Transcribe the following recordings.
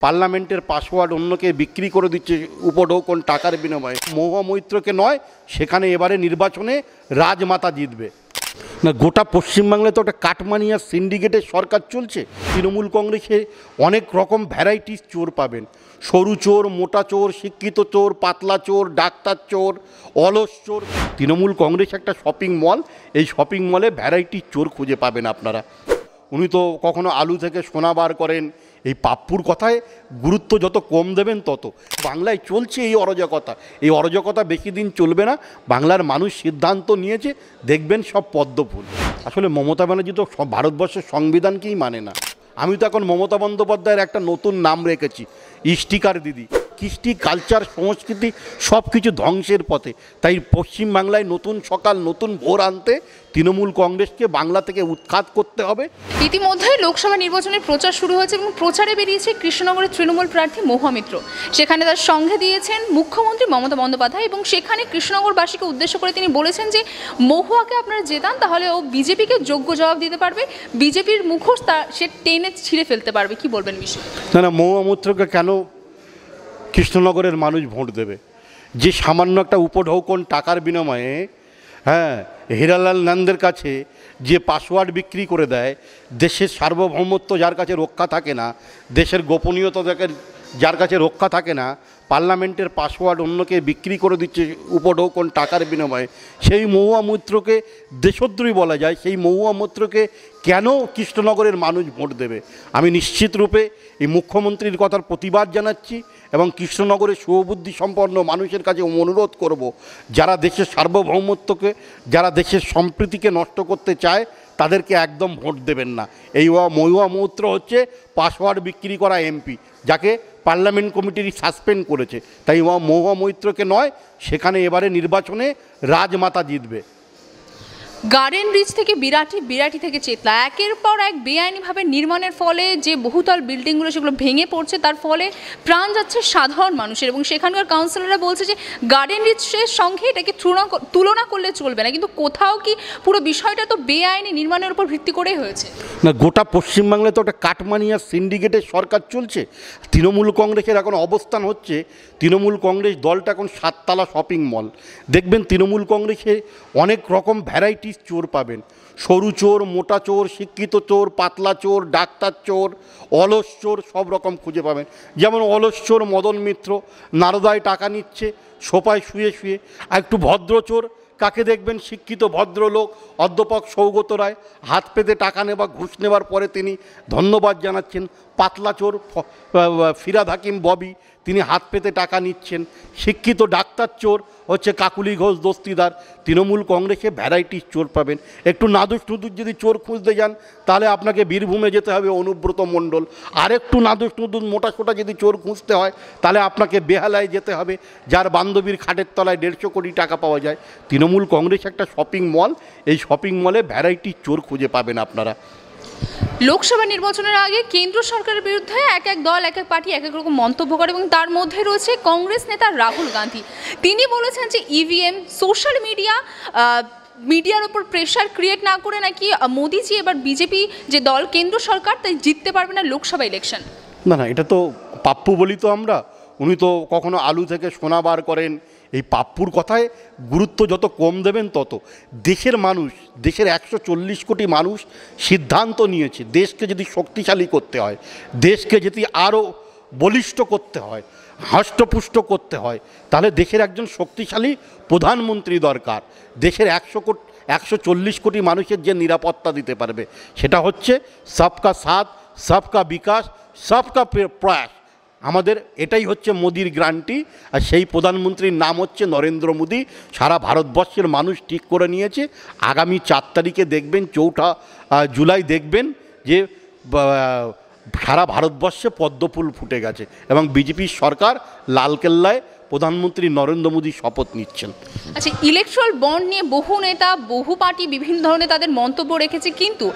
পার্লামেন্টের পাসওয়ার্ড অন্যকে বিক্রি করে দিচ্ছে উপঢৌকন টাকার বিনিময়ে। মহুয়া মৈত্রকে নয়, সেখানে এবারে নির্বাচনে রাজমাতা জিতবে না। গোটা পশ্চিমবাংলায় তো একটা কাটমানিয়া সিন্ডিকেটের সরকার চলছে। তৃণমূল কংগ্রেসে অনেক রকম ভ্যারাইটিস চোর পাবেন। সরু চোর, মোটা চোর, শিক্ষিত চোর, পাতলা চোর, ডাক্তার চোর, অলস চোর। তৃণমূল কংগ্রেস একটা শপিং মল, এই শপিং মলে ভ্যারাইটিস চোর খুঁজে পাবেন আপনারা। উনি তো কখনো আলু থেকে সোনা বার করেন। এই পাপ্পুর কথায় গুরুত্ব যত কম দেবেন তত। বাংলায় চলছে এই অরাজকতা। এই অরাজকতা বেশি দিন চলবে না। বাংলার মানুষ সিদ্ধান্ত নিয়েছে, দেখবেন সব পদ্মফুল। আসলে মমতা ব্যানার্জি তো ভারতবর্ষের সংবিধানকেই মানে না। আমি তো এখন মমতা বন্দ্যোপাধ্যায়ের একটা নতুন নাম রেখেছি, স্টিকার দিদি। কৃষ্টি, কালচার, সংস্কৃতি সব কিছু ধ্বংসের পথে। তাই পশ্চিমবাংলায় নতুন সকাল, নতুন ভোর আনতে তৃণমূল কংগ্রেসকে বাংলা থেকে উৎখাত করতে হবে। ইতিমধ্যে লোকসভা নির্বাচনের প্রচার শুরু হয়েছে এবং প্রচারে বেরিয়েছে কৃষ্ণনগরের তৃণমূল প্রার্থী মহুয়া মৈত্র। সেখানে তার সঙ্গে দিয়েছেন মুখ্যমন্ত্রী মমতা বন্দ্যোপাধ্যায় এবং সেখানে কৃষ্ণনগরবাসীকে উদ্দেশ্য করে তিনি বলেছেন যে মহুয়াকে আপনারা জেতান, তাহলে ও বিজেপিকে যোগ্য জবাব দিতে পারবে, বিজেপির মুখোশ সে টেনে ছিঁড়ে ফেলতে পারবে। কি বলবেন বিষয়? না, মহুয়া মৈত্রকে কেন কৃষ্ণনগরের মানুষ ভোট দেবে? যে সামান্য একটা উপঢৌকন টাকার বিনিময়ে হীরালাল নন্দের কাছে যে পাসওয়ার্ড বিক্রি করে দেয়, দেশের সার্বভৌমত্ব যার কাছে রক্ষা থাকে না, দেশের গোপনীয়তা যার কাছে রক্ষা থাকে না, পার্লামেন্টের পাসওয়ার্ড অন্যকে বিক্রি করে দিচ্ছে উপঢৌকন টাকার বিনিময়ে, সেই মহুয়া মৈত্রকে দেশদ্রোহী বলা যায়। সেই মহুয়া মৈত্রকে কেন কৃষ্ণনগরের মানুষ ভোট দেবে? আমি নিশ্চিত রূপে এই মুখ্যমন্ত্রীর কথার প্রতিবাদ জানাচ্ছি এবং কৃষ্ণনগরের শুভবুদ্ধি সম্পন্ন মানুষের কাছে অনুরোধ করব, যারা দেশের সার্বভৌমত্বকে, যারা দেশের সম্প্রীতিকে নষ্ট করতে চায়, তাদেরকে একদম ভোট দেবেন না। এই মহুয়া মৈত্র হচ্ছে পাসওয়ার্ড বিক্রি করা এমপি, যাকে পার্লামেন্ট কমিটি সাসপেন্ড করেছে। তাই মহুয়া মৈত্রকে নয়, সেখানে এবারে নির্বাচনে রাজমাতা জিতবে। গার্ডেন ব্রিজ থেকে বিরাটি, বিরাটি থেকে চেতলা, একের পর এক বেআইনিভাবে নির্মাণের ফলে যে বহুতল বিল্ডিংগুলো সেগুলো ভেঙে পড়ছে, তার ফলে প্রাণ যাচ্ছে সাধারণ মানুষের। এবং সেখানকার কাউন্সিলররা বলছে যে গার্ডেন ব্রিজের সঙ্গে এটাকে তুলনা করলে চলবে না, কিন্তু কোথাও কি পুরো বিষয়টা তো বেআইনি নির্মাণের উপর ভিত্তি করেই হয়েছে না। গোটা পশ্চিমবাংলায় তো একটা কাটমানিয়া সিন্ডিকেটের সরকার চলছে। তৃণমূল কংগ্রেসের এখন অবস্থান হচ্ছে, তৃণমূল কংগ্রেস দলটা এখন 7তলা শপিং মল। দেখবেন তৃণমূল কংগ্রেসে অনেক রকম ভ্যারাইটিস চোর পাবেন। সরু চোর, মোটা চোর, শিক্ষিত চোর, পাতলা চোর, ডাক্তার চোর, অলস চোর সব রকম খুঁজে পাবেন। যেমন অলস চোর মদন মিত্র, নারদায় টাকা নিচ্ছে সোফায় শুয়ে শুয়ে। আর একটু ভদ্র চোর কাকে দেখবেন? শিক্ষিত ভদ্রলোক অধ্যাপক সৌগত রায়, হাত পেতে টাকা নেওয়া, ঘুষ নেওয়ার পরে তিনি ধন্যবাদ জানাচ্ছেন। পাতলা চোর ফিরাদ হাকিম ববি, তিনি হাত পেতে টাকা নিচ্ছেন। শিক্ষিত ডাক্তার চোর হচ্ছে কাকুলি ঘোষ দস্তিদার। তৃণমূল কংগ্রেসে ভ্যারাইটিস চোর পাবেন। একটু নাদুস নুদুস যদি চোর খুঁজতে যান, তাহলে আপনাকে বীরভূমে যেতে হবে অনুব্রত মণ্ডল। আর একটু নাদুস নুদুস মোটা সোটা যদি চোর খুঁজতে হয়, তাহলে আপনাকে বেহালায় যেতে হবে, যার বান্ধবীর খাটের তলায় 150 কোটি টাকা পাওয়া যায়। তৃণমূল কংগ্রেস একটা শপিং মল, এই শপিং মলে ভ্যারাইটিস চোর খুঁজে পাবেন আপনারা। লোকসভা নির্বাচনের আগে কেন্দ্র সরকারের বিরুদ্ধে এক এক দল, এক এক পার্টি এক এক রকম মন্তব্য করে এবং তার মধ্যে রয়েছে কংগ্রেস নেতা রাহুল গান্ধী। তিনি বলেছেন যে ইভিএম, সোশ্যাল মিডিয়ার ওপর প্রেশার ক্রিয়েট না করে নাকি মোদিজি এবার বিজেপি যে দল, কেন্দ্র সরকার, তাই জিততে পারবে না লোকসভা ইলেকশন। না, এটা তো পাপ্পু বলি তো আমরা। উনি তো কখনো আলু থেকে সোনা বার করেন। এই পাপ্পুর কথায় গুরুত্ব যত কম দেবেন তত। দেশের মানুষ, দেশের 140 কোটি মানুষ সিদ্ধান্ত নিয়েছে, দেশকে যদি শক্তিশালী করতে হয়, দেশকে যদি আরও বলিষ্ঠ করতে হয়, হষ্টপুষ্ট করতে হয়, তাহলে দেশের একজন শক্তিশালী প্রধানমন্ত্রী দরকার। দেশের 140 কোটি মানুষের যে নিরাপত্তা দিতে পারবে, সেটা হচ্ছে সবকা সাথ, সবকা বিকাশ, সবকা প্রয়াস। আমাদের এটাই হচ্ছে মোদির গ্যারান্টি। আর সেই প্রধানমন্ত্রীর নাম হচ্ছে নরেন্দ্র মোদি। সারা ভারতবর্ষের মানুষ ঠিক করে নিয়েছে, আগামী 4 তারিখে দেখবেন, 4 জুলাই দেখবেন যে সারা ভারতবর্ষে পদ্মফুল ফুটে গেছে এবং বিজেপির সরকার লালকেল্লায় প্রধানমন্ত্রী নরেন্দ্র মোদী শপথ নিচ্ছেন। আচ্ছা, ইলেকট্রাল বন্ড নিয়ে বহু নেতা, বহু পার্টি বিভিন্ন ধরনের তাদের মন্তব্য রেখেছে, কিন্তু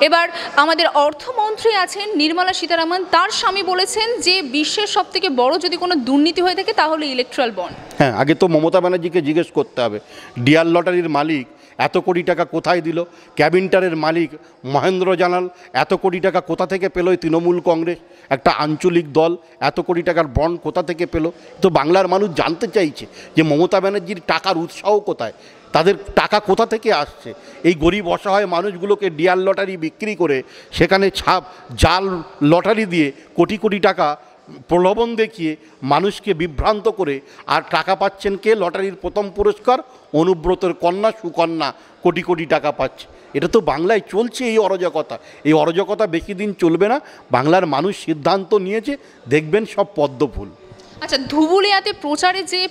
এবার আমাদের অর্থমন্ত্রী আছেন নির্মলা সীতারামন, তার স্বামী বলেছেন যে বিশ্বের সবথেকে বড় যদি কোনো দুর্নীতি হয়ে থাকে তাহলে ইলেকট্রাল বন্ড। হ্যাঁ, আগে তো মমতা ব্যানার্জিকে জিজ্ঞেস করতে হবে। ডিয়ার লটারির মালিক এত কোটি টাকা কোথায় দিল? ক্যাবিনেটের মালিক মহেন্দ্র জানাল এত কোটি টাকা কোথা থেকে পেল এই তৃণমূল কংগ্রেস? একটা আঞ্চলিক দল এত কোটি টাকার বন্ড কোথা থেকে পেল? তো বাংলার মানুষ জানতে চাইছে যে মমতা ব্যানার্জির টাকার উৎসাহ কোথায়, তাদের টাকা কোথা থেকে আসছে। এই গরিব অসহায় মানুষগুলোকে ডিয়ার লটারি বিক্রি করে সেখানে জাল লটারি দিয়ে কোটি কোটি টাকা প্রলোভন দেখিয়ে মানুষকে বিভ্রান্ত করে, আর টাকা পাচ্ছেন কে? লটারির প্রথম পুরস্কার অনুব্রতের কন্যা সুকন্যা কোটি কোটি টাকা পাচ্ছে। এটা তো বাংলায় চলছে এই অরাজকতা। এই অরাজকতা বেশি দিন চলবে না। বাংলার মানুষ সিদ্ধান্ত নিয়েছে, দেখবেন সব পদ্মফুল। আচ্ছা, ধুবুলিয়াতে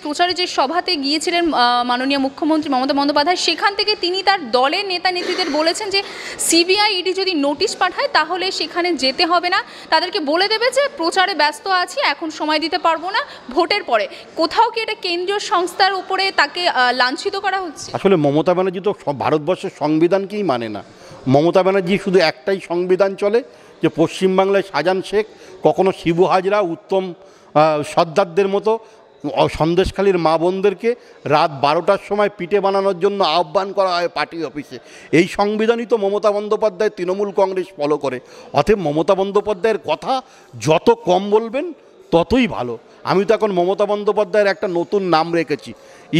প্রচারে যে সভাতে গিয়েছিলেন মাননীয় মুখ্যমন্ত্রী মমতা বন্দ্যোপাধ্যায়, সেখান থেকে তিনি তার দলের নেতা নেত্রীদের বলেছেন যে সিবিআই ইডি যদি নোটিশ পাঠায় তাহলে সেখানে যেতে হবে না, তাদেরকে বলে দেবে যে প্রচারে ব্যস্ত আছি, এখন সময় দিতে পারবো না, ভোটের পরে। কোথাও কি এটা কেন্দ্রীয় সংস্থার উপরে তাকে লাঞ্ছিত করা হচ্ছে? আসলে মমতা ব্যানার্জি তো ভারতবর্ষের সংবিধানকেই মানে না। মমতা ব্যানার্জি শুধু একটাই সংবিধান চলে, যে পশ্চিমবাংলায় শাহজাহান শেখ, কখনো শিবু হাজরা, উত্তম সর্দারদের মতো সন্দেশখালীর মা বোনদেরকে রাত 12টার সময় পিঠে বানানোর জন্য আহ্বান করা হয় পার্টি অফিসে। এই সংবিধানই তো মমতা বন্দ্যোপাধ্যায় তৃণমূল কংগ্রেস ফলো করে। অতএব মমতা বন্দ্যোপাধ্যায়ের কথা যত কম বলবেন ততই ভালো। আমি তো এখন মমতা বন্দ্যোপাধ্যায়ের একটা নতুন নাম রেখেছি,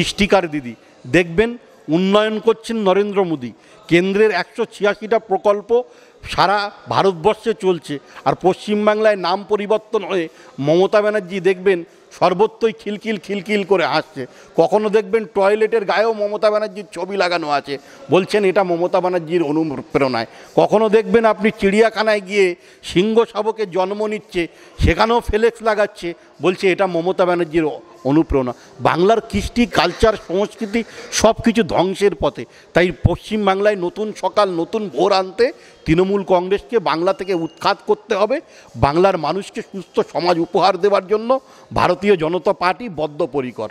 স্টিকার দিদি। দেখবেন উন্নয়ন করছেন নরেন্দ্র মোদী, কেন্দ্রের 186টা প্রকল্প সারা ভারতবর্ষে চলছে, আর পশ্চিমবাংলায় নাম পরিবর্তন হয়ে মমতা ব্যানার্জি দেখবেন সর্বত্রই খিলখিল খিলখিল করে হাসছে। কখনো দেখবেন টয়লেটের গায়েও মমতা ব্যানার্জির ছবি লাগানো আছে, বলছেন এটা মমতা ব্যানার্জির অনুপ্রেরণায়। কখনো দেখবেন আপনি চিড়িয়াখানায় গিয়ে সিংহ শাবকের জন্ম নিচ্ছে, সেখানেও ফ্লেক্স লাগাচ্ছে, বলছে এটা মমতা ব্যানার্জির অনুপ্রেরণা। বাংলার কৃষ্টি, কালচার, সংস্কৃতি সব কিছু ধ্বংসের পথে। তাই পশ্চিমবাংলায় নতুন সকাল, নতুন ভোর আনতে তৃণমূল কংগ্রেসকে বাংলা থেকে উৎখাত করতে হবে। বাংলার মানুষকে সুস্থ সমাজ উপহার দেওয়ার জন্য ভারতীয় জনতা পার্টি বদ্ধপরিকর।